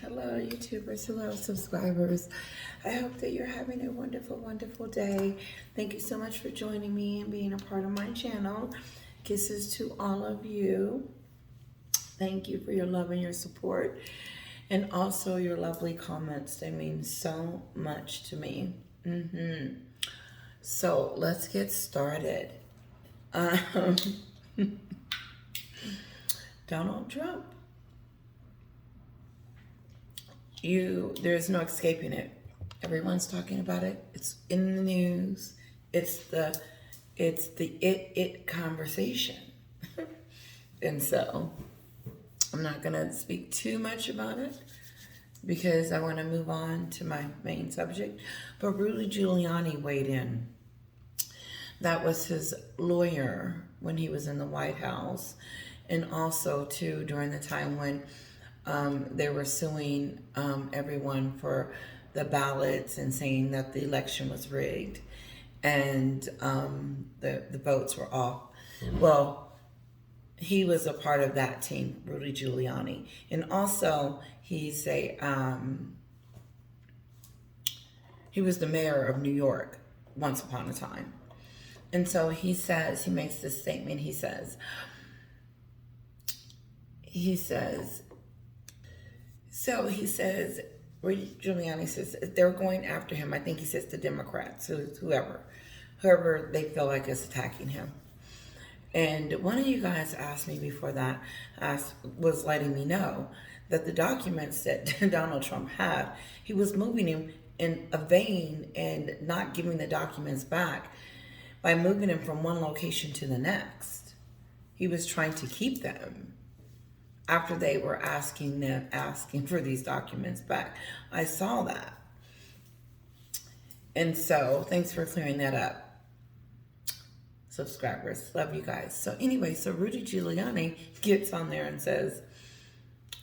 Hello, YouTubers. Hello, subscribers. I hope that you're having a wonderful, wonderful day. Thank you so much for joining me and being a part of my channel. Kisses to all of you. Thank you for your love and your support, and also your lovely comments. They mean so much to me. So let's get started. Donald Trump. There's no escaping it. Everyone's talking about it. It's in the news. It's the it conversation. And so I'm not gonna speak too much about it because I want to move on to my main subject. But Rudy Giuliani weighed in. That was his lawyer when he was in the White House, and also too during the time when they were suing everyone for the ballots and saying that the election was rigged and the votes were off. Well, he was a part of that team, Rudy Giuliani. And also he was the mayor of New York once upon a time. And so he makes this statement. He says, Rudy Giuliani says, they're going after him. I think he says the Democrats, whoever they feel like is attacking him. And one of you guys asked me before that, was letting me know that the documents that Donald Trump had, he was moving him in a vein and not giving the documents back by moving him from one location to the next. He was trying to keep them after they were asking for these documents back. I saw that. And so thanks for clearing that up, subscribers. Love you guys. So anyway, so Rudy Giuliani gets on there and says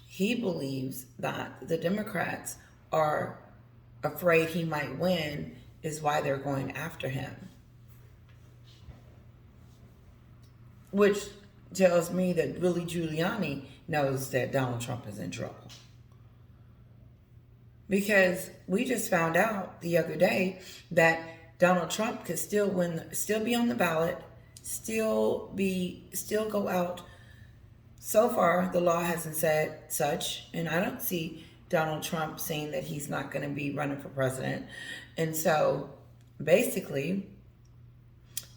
he believes that the Democrats are afraid he might win is why they're going after him. Which tells me that Rudy Giuliani knows that Donald Trump is in trouble. Because we just found out the other day that Donald Trump could still be on the ballot, still go out. So far, the law hasn't said such, and I don't see Donald Trump saying that he's not going to be running for president. And so, basically,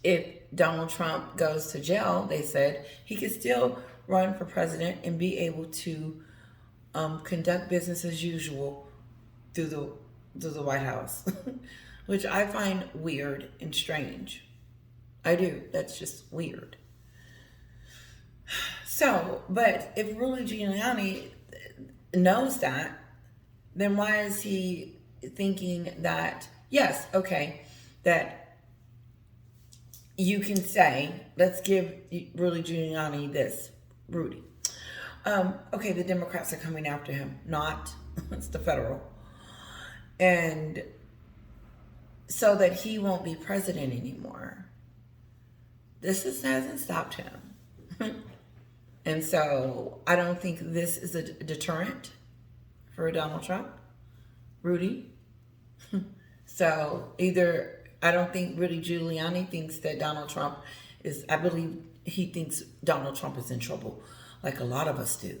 if Donald Trump goes to jail, they said he could still run for president and be able to conduct business as usual through the White House, which I find weird and strange. I do. That's just weird. So, but if Rudy Giuliani knows that, then why is he thinking that, yes, okay, that you can say, let's give Rudy Giuliani this, Rudy. Okay, the Democrats are coming after him, not, it's the federal. And so that he won't be president anymore. This hasn't stopped him. And so I don't think this is a deterrent for Donald Trump, Rudy. So either I don't think Rudy Giuliani thinks that Donald Trump I believe he thinks Donald Trump is in trouble, like a lot of us do.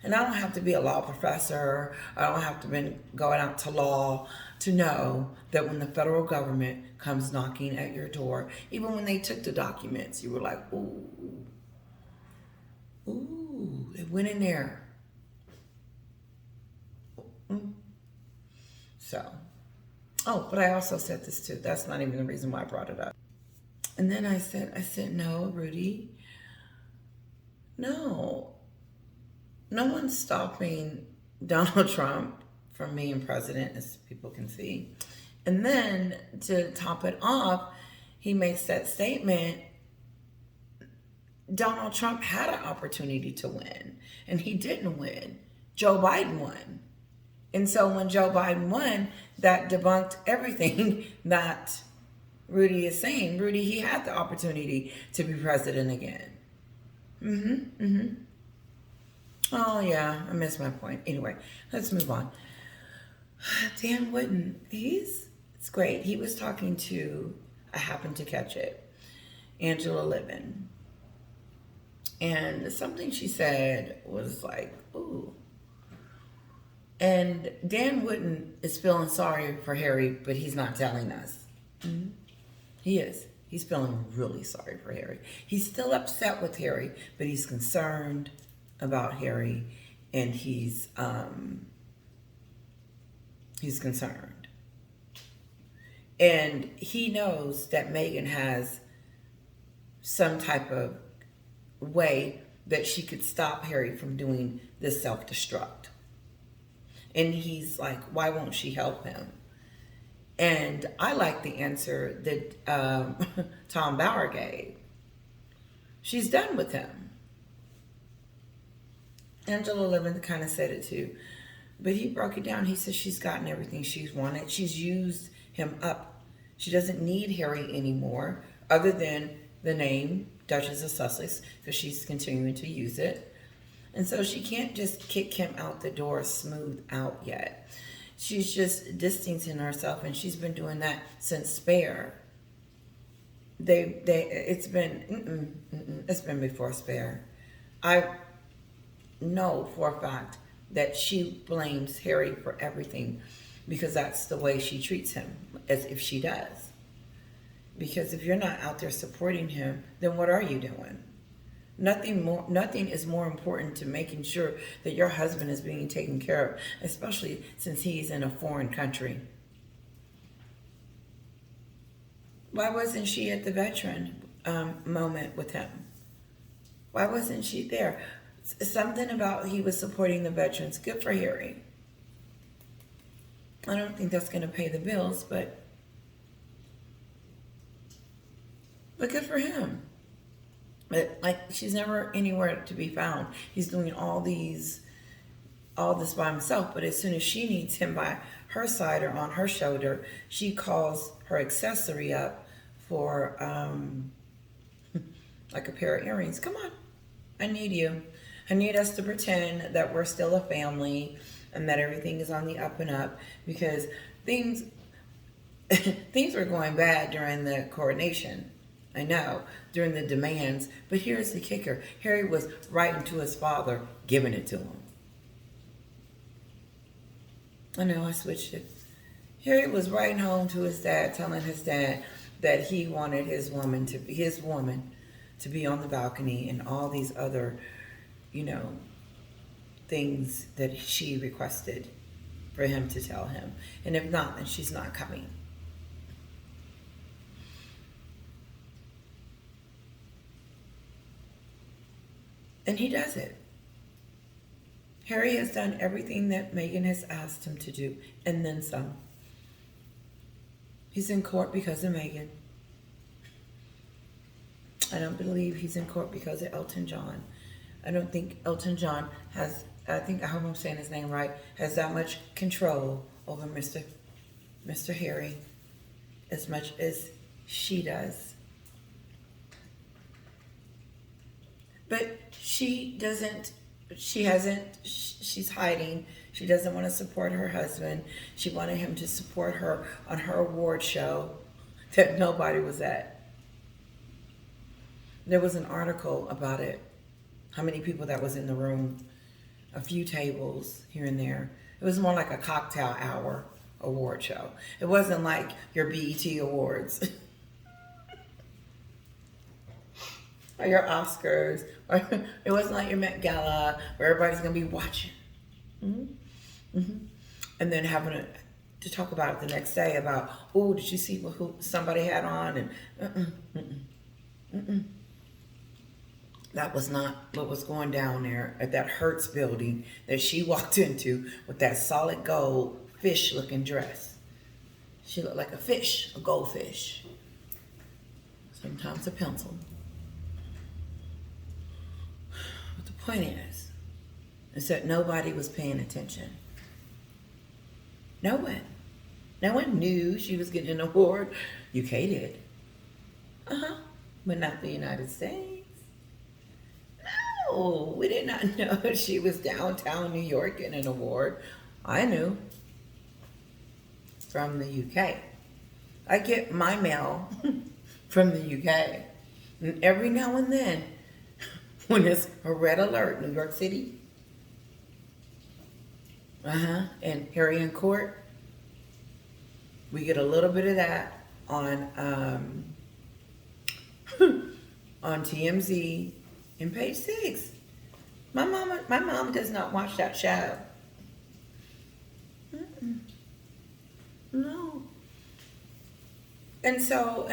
And I don't have to be a law professor. I don't have to be going out to law to know that when the federal government comes knocking at your door, even when they took the documents, you were like, ooh, it went in there. So, but I also said this too. That's not even the reason why I brought it up. And then I said, no, Rudy, no one's stopping Donald Trump from being president, as people can see. And then to top it off, he makes that statement, Donald Trump had an opportunity to win, and he didn't win. Joe Biden won. And so when Joe Biden won, that debunked everything that Rudy is saying. Rudy, he had the opportunity to be president again. Oh, yeah, I missed my point. Anyway, let's move on. Dan Wooden, it's great. He was talking to, I happened to catch it, Angela Livin. And something she said was like, ooh. And Dan Wooden is feeling sorry for Harry, but he's not telling us. Mm-hmm. He is. He's feeling really sorry for Harry. He's still upset with Harry, but he's concerned about Harry, and he's concerned. And he knows that Meghan has some type of way that she could stop Harry from doing this self-destruct. And he's like, why won't she help him? And I like the answer that Tom Bauer gave. She's done with him. Angela Levin kind of said it too. But he broke it down. He says she's gotten everything she's wanted. She's used him up. She doesn't need Harry anymore, other than the name Duchess of Sussex, because she's continuing to use it. And so she can't just kick him out the door smooth out yet. She's just distancing herself, and she's been doing that since Spare. It's been before Spare. I know for a fact that she blames Harry for everything because that's the way she treats him, as if she does. Because if you're not out there supporting him, then what are you doing? Nothing is more important to making sure that your husband is being taken care of, especially since he's in a foreign country. Why wasn't she at the veteran moment with him? Why wasn't she there? Something about he was supporting the veterans. Good for Harry. I don't think that's going to pay the bills, but good for him. But like, she's never anywhere to be found. He's doing all this by himself. But as soon as she needs him by her side or on her shoulder, she calls her accessory up for like a pair of earrings. Come on, I need you. I need us to pretend that we're still a family and that everything is on the up and up, because things were going bad during the coronation. I know, during the demands. But here's the kicker. Harry was writing to his father, giving it to him. I know, I switched it. Harry was writing home to his dad, telling his dad that he wanted his woman to be on the balcony, and all these other, things that she requested for him to tell him. And if not, then she's not coming. And he does it. Harry has done everything that Meghan has asked him to do, and then some. He's in court because of Meghan. I don't believe he's in court because of Elton John. I don't think Elton John has, I hope I'm saying his name right, has that much control over Mr. Harry as much as she does. But she's hiding. She doesn't want to support her husband. She wanted him to support her on her award show that nobody was at. There was an article about it, how many people that was in the room, a few tables here and there. It was more like a cocktail hour award show. It wasn't like your BET Awards or your Oscars, or it wasn't like your Met Gala where everybody's going to be watching. Mm-hmm. Mm-hmm. And then having to talk about it the next day about, oh, did you see who somebody had on? And that was not what was going down there at that Hertz building that she walked into with that solid gold fish-looking dress. She looked like a fish, a goldfish. Sometimes a pencil. But the point is that nobody was paying attention. No one. No one knew she was getting an award. UK did. But not the United States. No, we did not know she was downtown New York getting an award. I knew from the UK. I get my mail from the UK. And every now and then, when it's a red alert, New York City, and Harry Court, we get a little bit of that on on TMZ and Page 6. My mom does not watch that show. Mm-mm. No. And so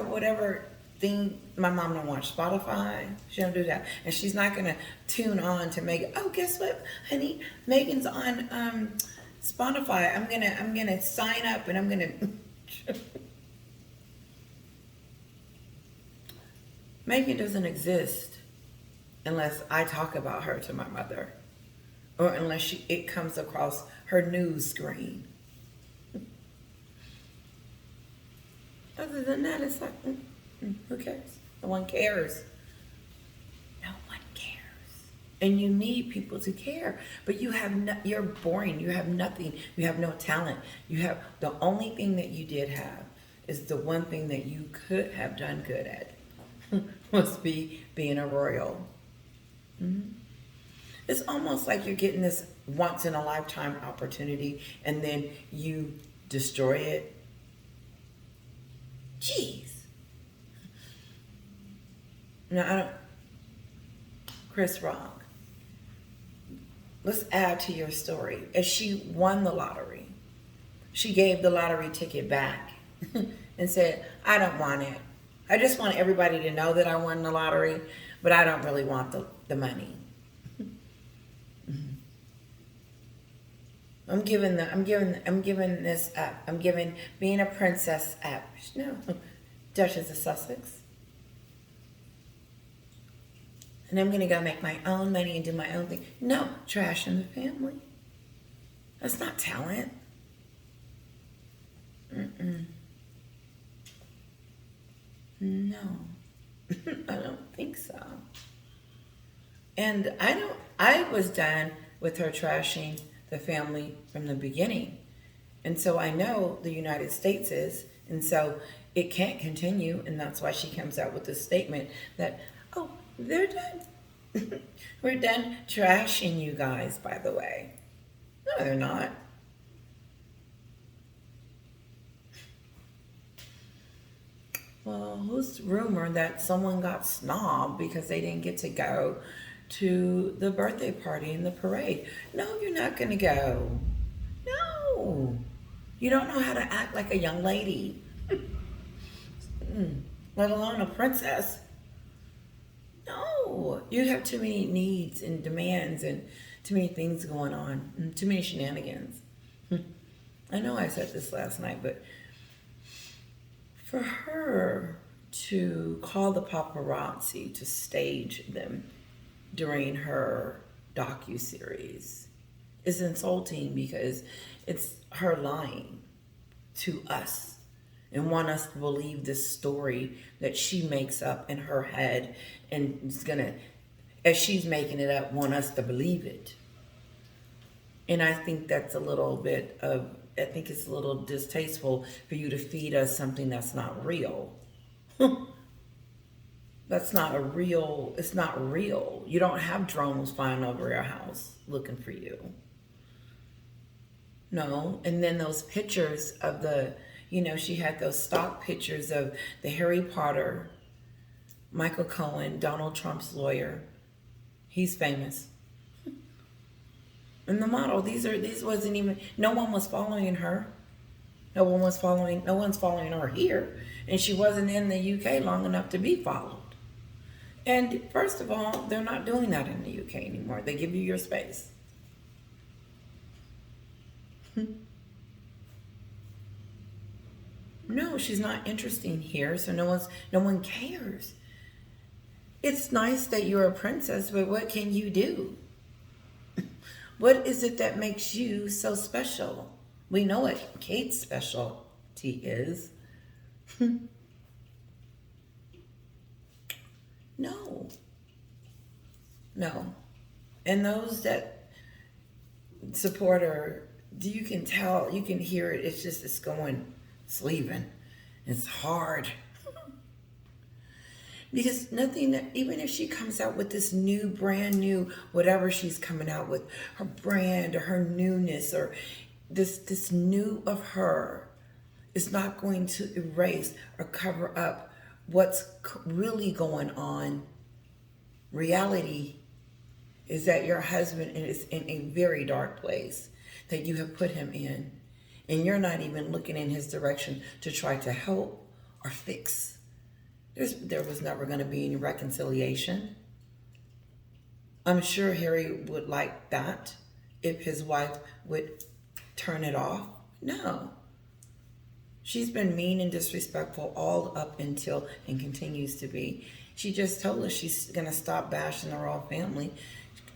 whatever thing, my mom don't watch Spotify. She don't do that, and she's not gonna tune on to Meghan. Oh, guess what, honey? Meghan's on Spotify. I'm gonna sign up, and I'm gonna. Meghan doesn't exist unless I talk about her to my mother, or unless it comes across her news screen. Other than that, it's like, who cares? No one cares. No one cares. And you need people to care. But you're boring. You have nothing. You have no talent. You have, the only thing that you did have is the one thing that you could have done good at was being a royal. Mm-hmm. It's almost like you're getting this once in a lifetime opportunity and then you destroy it. Jeez. No, I don't. Chris Rock. Let's add to your story. As she won the lottery, she gave the lottery ticket back and said, I don't want it. I just want everybody to know that I won the lottery, but I don't really want the money. I'm giving this up. I'm giving being a princess up. No, Duchess of Sussex. And I'm going to go make my own money and do my own thing. No, trash in the family. That's not talent. No, I don't think so. And I was done with her trashing the family from the beginning. And so I know the United States is, and so it can't continue, and that's why she comes out with this statement that, oh, they're done. We're done trashing you guys, by the way. No, they're not. Well, who's rumored that someone got snobbed because they didn't get to go to the birthday party and the parade? No, you're not going to go. No. You don't know how to act like a young lady, let alone a princess. No. You have too many needs and demands and too many things going on, and too many shenanigans. I know I said this last night, but for her to call the paparazzi to stage them during her docuseries is insulting because it's her lying to us and want us to believe this story that she makes up in her head and is gonna, as she's making it up, want us to believe it. And I think that's a little bit of, I think it's a little distasteful for you to feed us something that's not real. That's not it's not real. You don't have drones flying over your house looking for you. No. And then those pictures of she had those stock pictures of the Harry Potter, Michael Cohen, Donald Trump's lawyer. He's famous. And the model, these wasn't even, no one was following her. No one's following her here. And she wasn't in the UK long enough to be followed. And first of all, they're not doing that in the UK anymore. They give you your space. No, she's not interesting here, so no one cares. It's nice that you're a princess, but what can you do? What is it that makes you so special? We know what Kate's specialty is. No. No. And those that support her, you can tell, you can hear it. It's just, it's going, it's leaving. It's hard. Because nothing that, even if she comes out with this new, brand new, whatever she's coming out with, her brand or her newness or this new of her is not going to erase or cover up what's really going on. Reality is that your husband is in a very dark place that you have put him in, and you're not even looking in his direction to try to help or fix. There was never going to be any reconciliation. I'm sure Harry would like that if his wife would turn it off. No. She's been mean and disrespectful all up until, and continues to be. She just told us she's going to stop bashing the royal family.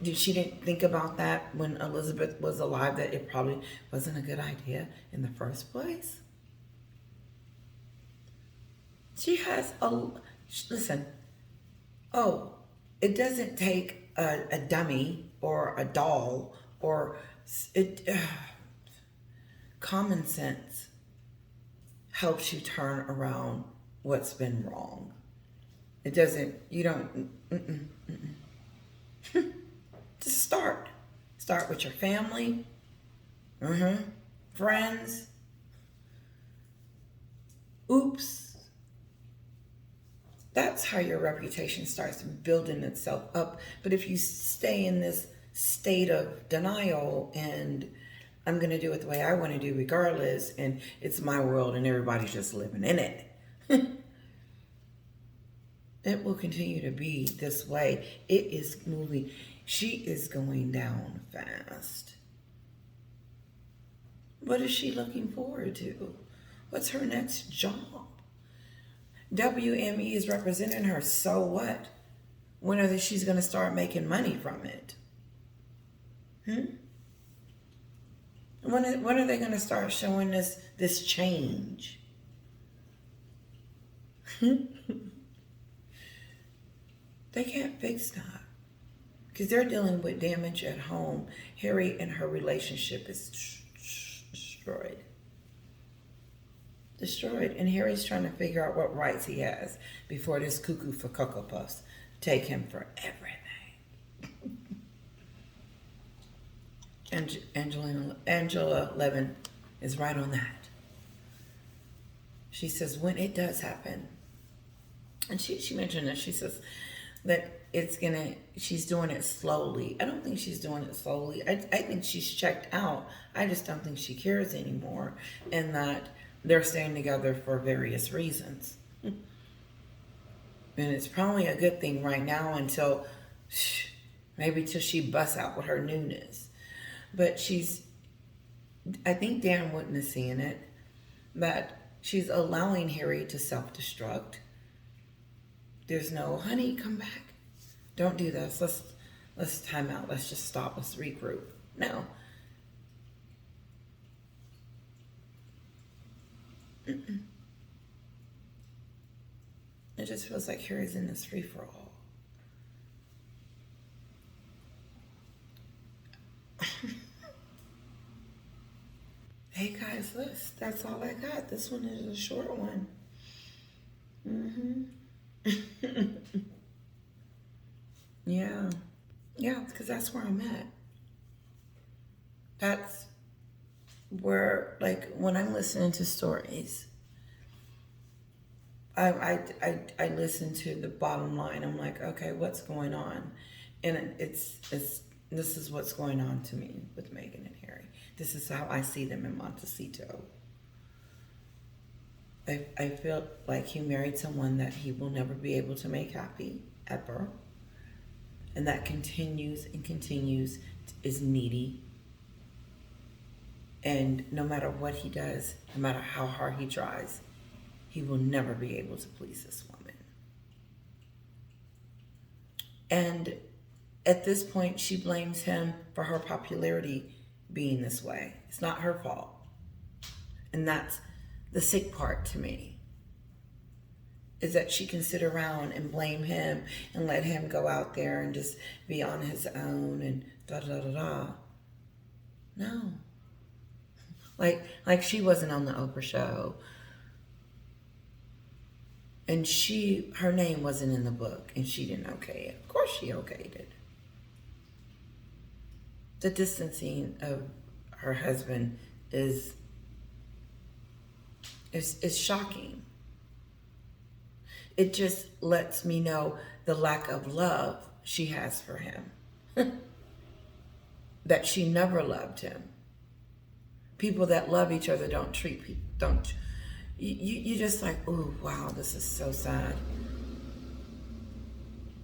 She didn't think about that when Elizabeth was alive, that it probably wasn't a good idea in the first place. She has listen, it doesn't take a dummy or a doll or common sense helps you turn around what's been wrong. It doesn't, you don't, just start with your family, friends. Oops. That's how your reputation starts building itself up. But if you stay in this state of denial and I'm going to do it the way I want to do regardless, and it's my world and everybody's just living in it, it will continue to be this way. It is moving. She is going down fast. What is she looking forward to? What's her next job? WME is representing her, so what? When are she's going to start making money from it? When are they going to start showing us this change? They can't fix that because they're dealing with damage at home. Harry and her relationship is destroyed. And Harry's trying to figure out what rights he has before this cuckoo for Cocoa Puffs take him for everything. Angela Levin is right on that. She says when it does happen, and she mentioned that, she says that she's doing it slowly. I don't think she's doing it slowly. I think she's checked out. I just don't think she cares anymore, and that they're staying together for various reasons. And it's probably a good thing right now until she busts out with her newness. But I think Dan Wootton is seeing it, that she's allowing Harry to self-destruct. There's no, honey, come back. Don't do this. Let's time out. Let's just stop. Let's regroup. No. It just feels like Harry's in this free-for-all. Hey guys, that's all I got. This one is a short one. Yeah, because that's where I'm at. That's where, like, when I'm listening to stories, I listen to the bottom line. I'm like, okay, what's going on? And this is what's going on to me with Meghan and Harry. This is how I see them in Montecito. I feel like he married someone that he will never be able to make happy, ever. And that continues and continues, is needy. And no matter what he does, no matter how hard he tries, he will never be able to please this woman. And at this point, she blames him for her popularity being this way. It's not her fault. And that's the sick part to me. is that she can sit around and blame him and let him go out there and just be on his own and da da da da. No. Like she wasn't on the Oprah show. And her name wasn't in the book, and she didn't okay it. Of course she okayed it. The distancing of her husband is shocking. It just lets me know the lack of love she has for him. That she never loved him. People that love each other don't treat people, you just like, oh, wow, this is so sad.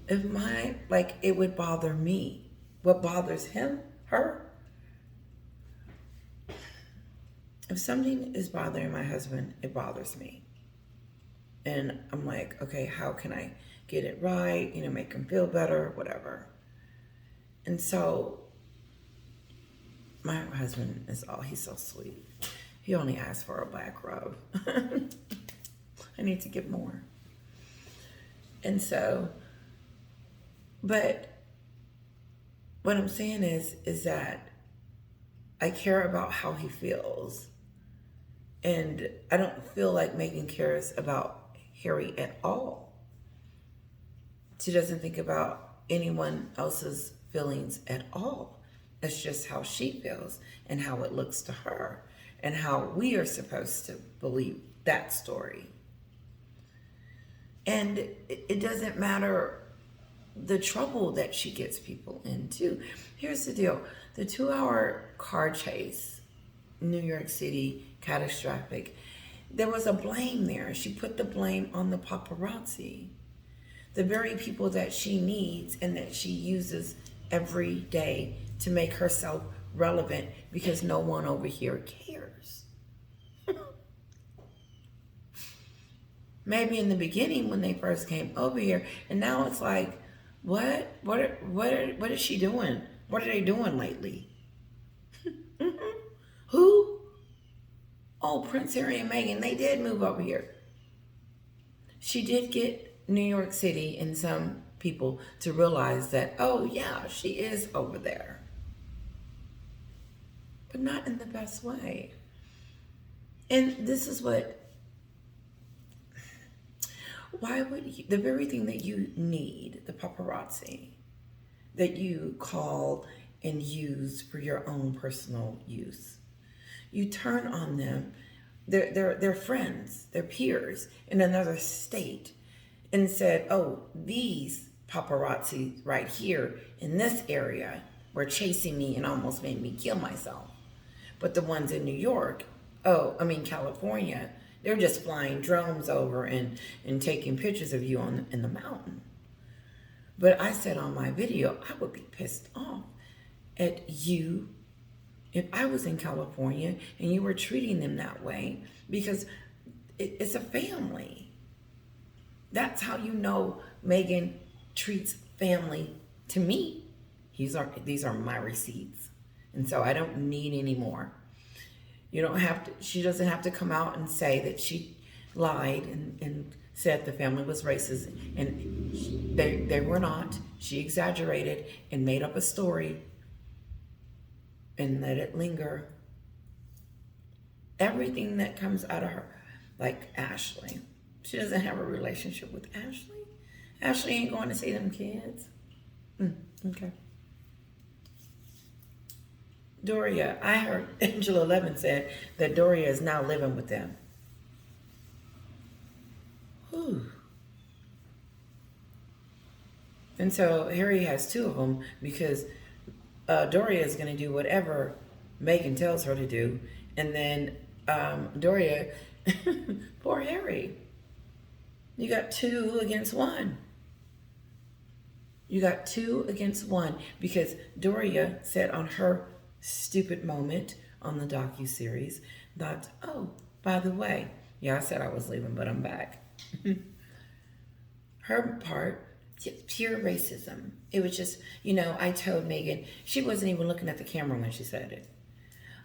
It would bother me. What bothers her? If something is bothering my husband, it bothers me. And I'm like, okay, how can I get it right? Make him feel better, whatever. And so my husband he's so sweet. He only asked for a back rub. I need to get more. And so, but what I'm saying is that I care about how he feels. And I don't feel like Meghan cares about Harry at all. She doesn't think about anyone else's feelings at all. It's just how she feels and how it looks to her and how we are supposed to believe that story. And it doesn't matter the trouble that she gets people into. Here's the deal. The 2-hour car chase, New York City, catastrophic, there was a blame there. She put the blame on the paparazzi. The very people that she needs and that she uses every day to make herself relevant because no one over here cares. Maybe in the beginning when they first came over here, and now it's like, what is she doing? What are they doing lately? Who? Oh, Prince Harry and Meghan, they did move over here. She did get New York City and some people to realize that, oh yeah, she is over there. But not in the best way. And this is why would you, the very thing that you need, the paparazzi, that you call and use for your own personal use, you turn on them, they're friends, they're peers in another state, and said, oh, these paparazzi right here in this area were chasing me and almost made me kill myself. But the ones in New York, California, they're just flying drones over and taking pictures of you in the mountain. But I said on my video, I would be pissed off at you if I was in California and you were treating them that way, because it's a family. That's how you know Meghan treats family to me. These are my receipts. And so I don't need any more. You don't have to, she doesn't have to come out and say that she lied and said the family was racist, and they were not. She exaggerated and made up a story and let it linger. Everything that comes out of her, like Ashley, she doesn't have a relationship with Ashley. Ashley ain't going to see them kids. Okay. Doria, I heard Angela Levin said that Doria is now living with them. Whew. And so Harry has two of them because Doria is going to do whatever Meghan tells her to do. And then Doria, poor Harry, you got 2 against 1. You got 2 against 1 because Doria said on her stupid moment on the docuseries that, oh, by the way, yeah, I said I was leaving, but I'm back. Her part, pure racism. It was just, I told Meghan, she wasn't even looking at the camera when she said it.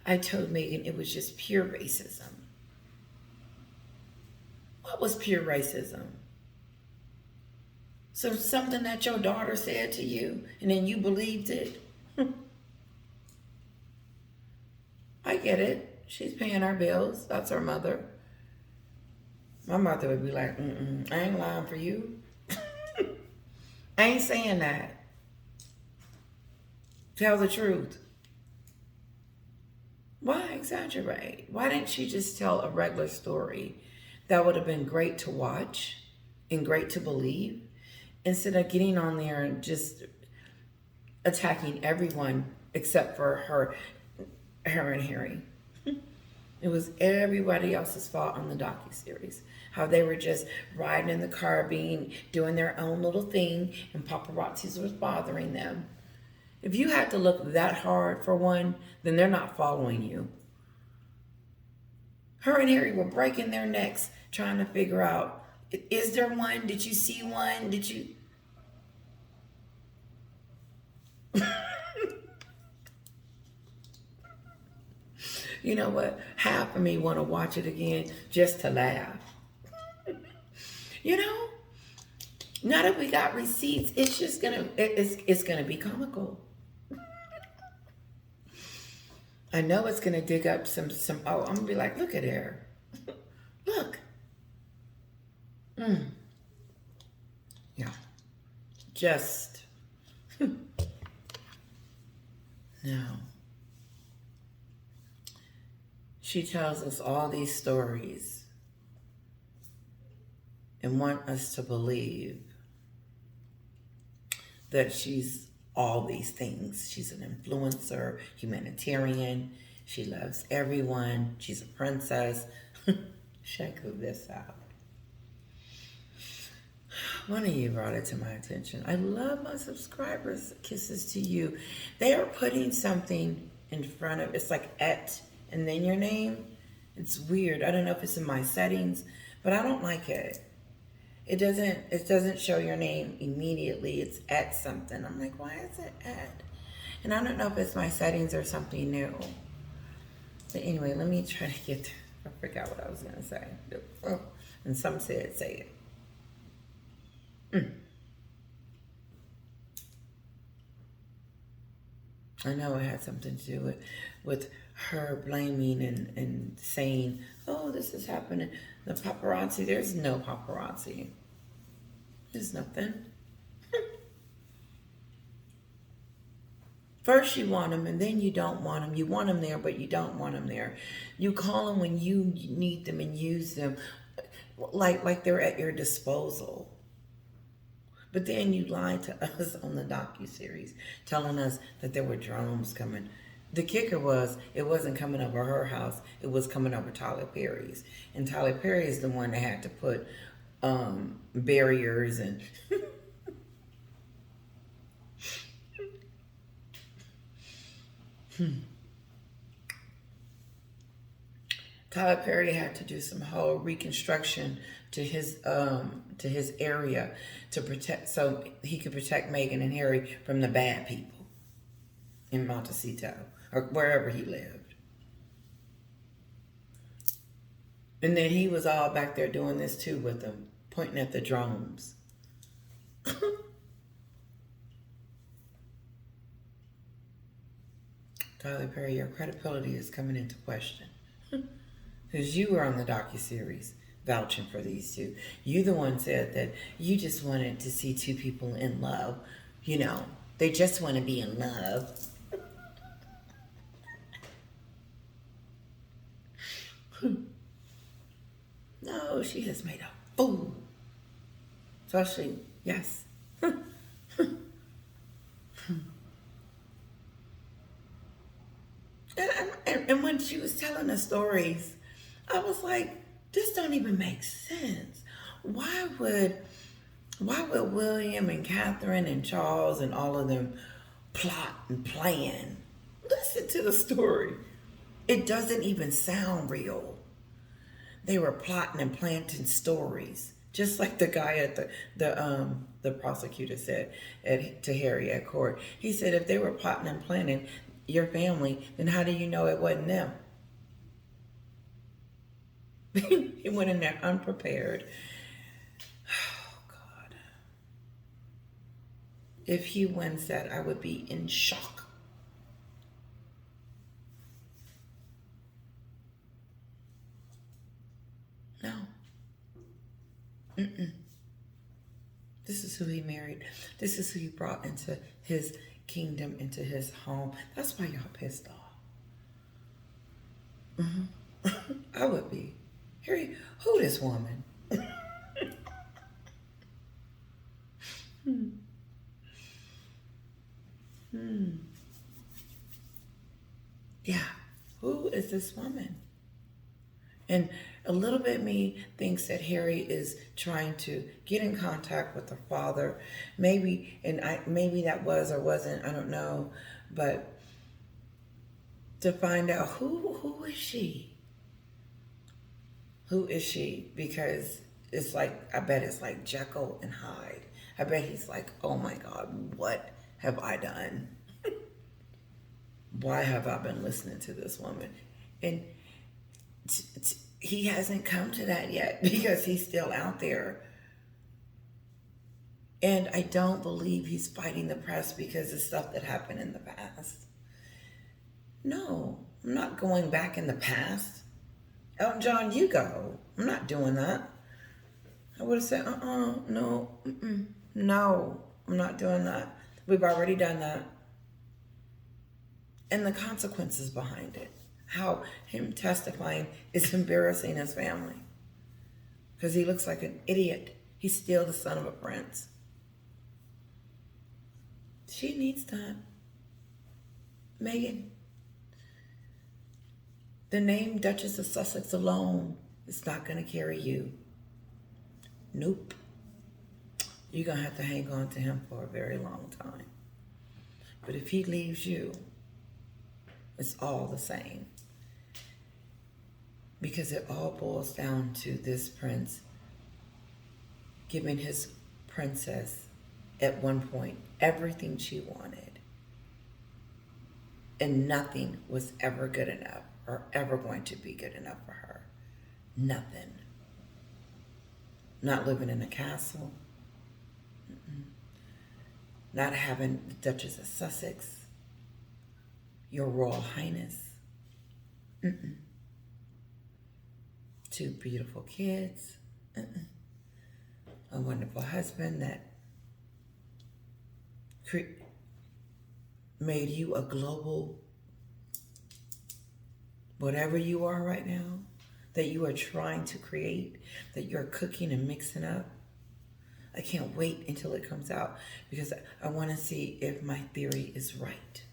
I told Meghan it was just pure racism. What was pure racism? So something that your daughter said to you, and then you believed it. I get it. She's paying our bills. That's her mother. My mother would be like, I ain't lying for you. I ain't saying that. Tell the truth. Why exaggerate? Why didn't she just tell a regular story that would have been great to watch and great to believe, instead of getting on there and just attacking everyone except for her and Harry? It was everybody else's fault on the docuseries. How they were just riding in the car, doing their own little thing, and paparazzi was bothering them. If you had to look that hard for one, then they're not following you. Her and Harry were breaking their necks trying to figure out, is there one? Did you see one? Did you? You know what? Half of me want to watch it again just to laugh. You know? Now that we got receipts, it's just it's gonna be comical. I know it's gonna dig up some. Oh, I'm gonna be like, look at her. Look. Yeah. Just. No. She tells us all these stories and want us to believe that she's all these things. She's an influencer, humanitarian. She loves everyone. She's a princess. Check this out. One of you brought it to my attention. I love my subscribers. Kisses to you. They are putting something in front of, it's like et and then your name. It's weird. I don't know if it's in my settings, but I don't like it. It doesn't show your name immediately. It's at something. I'm like, why is it at? And I don't know if it's my settings or something new. But anyway, let me try to get, I forgot what I was gonna say. Oh, and some said, say it. I know it had something to do with her blaming and saying, oh, this is happening. The paparazzi, there's no paparazzi. There's nothing. First you want them and then you don't want them. You want them there, but you don't want them there. You call them when you need them and use them like they're at your disposal. But then you lied to us on the docuseries, telling us that there were drones coming. The kicker was, it wasn't coming over her house. It was coming over Tyler Perry's. And Tyler Perry is the one that had to put barriers and... Tyler Perry had to do some whole reconstruction to his area to protect, so he could protect Meghan and Harry from the bad people in Montecito or wherever he lived. And then he was all back there doing this too with them, pointing at the drones. Tyler Perry, your credibility is coming into question. Because you were on the docuseries vouching for these two. You the one said that you just wanted to see two people in love. You know, they just want to be in love. No, she has made a fool. Especially, yes. And when she was telling the stories, I was like, this don't even make sense. Why would William and Catherine and Charles and all of them plot and plan? Listen to the story. It doesn't even sound real. They were plotting and planting stories, just like the guy at the prosecutor said to Harry at court. He said, if they were plotting and planning your family, then how do you know it wasn't them? He went in there unprepared. Oh, God. if he wins that, I would be in shock. No. Mm-mm. This is who he married. This is who he brought into his kingdom, into his home. That's why y'all pissed off. I would be. Harry, who this woman? Yeah, who is this woman? And a little bit me thinks that Harry is trying to get in contact with her father. Maybe, maybe that was or wasn't, I don't know. But to find out who is she? Who is she? Because it's like, I bet it's like Jekyll and Hyde. I bet he's like, oh my God, what have I done? Why have I been listening to this woman? And he hasn't come to that yet because he's still out there. And I don't believe he's fighting the press because of stuff that happened in the past. No, I'm not going back in the past. Elton John, you go. I'm not doing that. I would have said, no, no, I'm not doing that. We've already done that. And the consequences behind it. How him testifying is embarrassing his family. Because he looks like an idiot. He's still the son of a prince. She needs that. Meghan. The name Duchess of Sussex alone is not going to carry you. Nope. You're going to have to hang on to him for a very long time. But if he leaves you, it's all the same. Because it all boils down to this prince giving his princess, at one point, everything she wanted. And nothing was ever good enough or ever going to be good enough for her. Nothing. Not living in a castle. Not having the Duchess of Sussex. Your Royal Highness. Two beautiful kids. A wonderful husband that made you a global, whatever you are right now, that you are trying to create, that you're cooking and mixing up. I can't wait until it comes out because I want to see if my theory is right.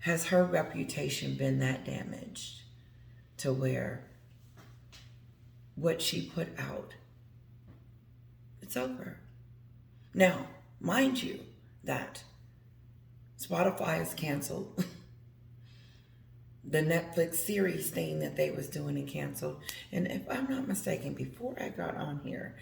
Has her reputation been that damaged to where what she put out, it's over? Now, mind you, that Spotify is canceled. The Netflix series thing that they was doing and canceled. And if I'm not mistaken, before I got on here,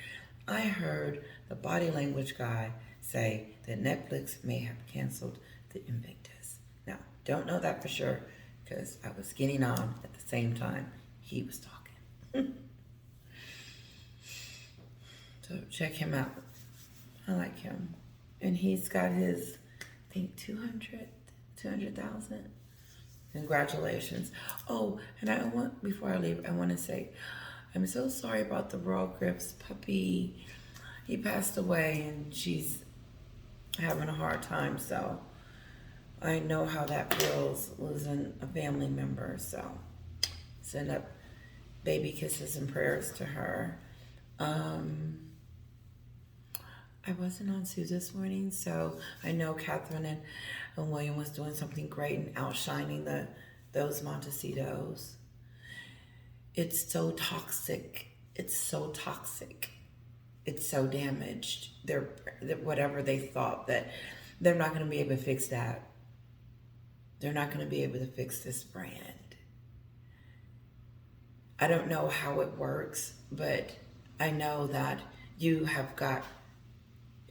I heard the body language guy say that Netflix may have canceled the Invictus. Now, don't know that for sure because I was getting on at the same time he was talking. So check him out. I like him. And he's got his, I think, 200,000. Congratulations. Oh, and before I leave, I want to say, I'm so sorry about the Raw Grips puppy. He passed away and she's having a hard time. So I know how that feels, losing a family member. So send up baby kisses and prayers to her. I wasn't on Sue this morning, so I know Catherine and William was doing something great and outshining those Montecitos. It's so toxic. It's so toxic. It's so damaged. They're whatever they thought, that they're not going to be able to fix that. They're not going to be able to fix this brand. I don't know how it works, but I know that you have got,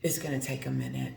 it's going to take a minute.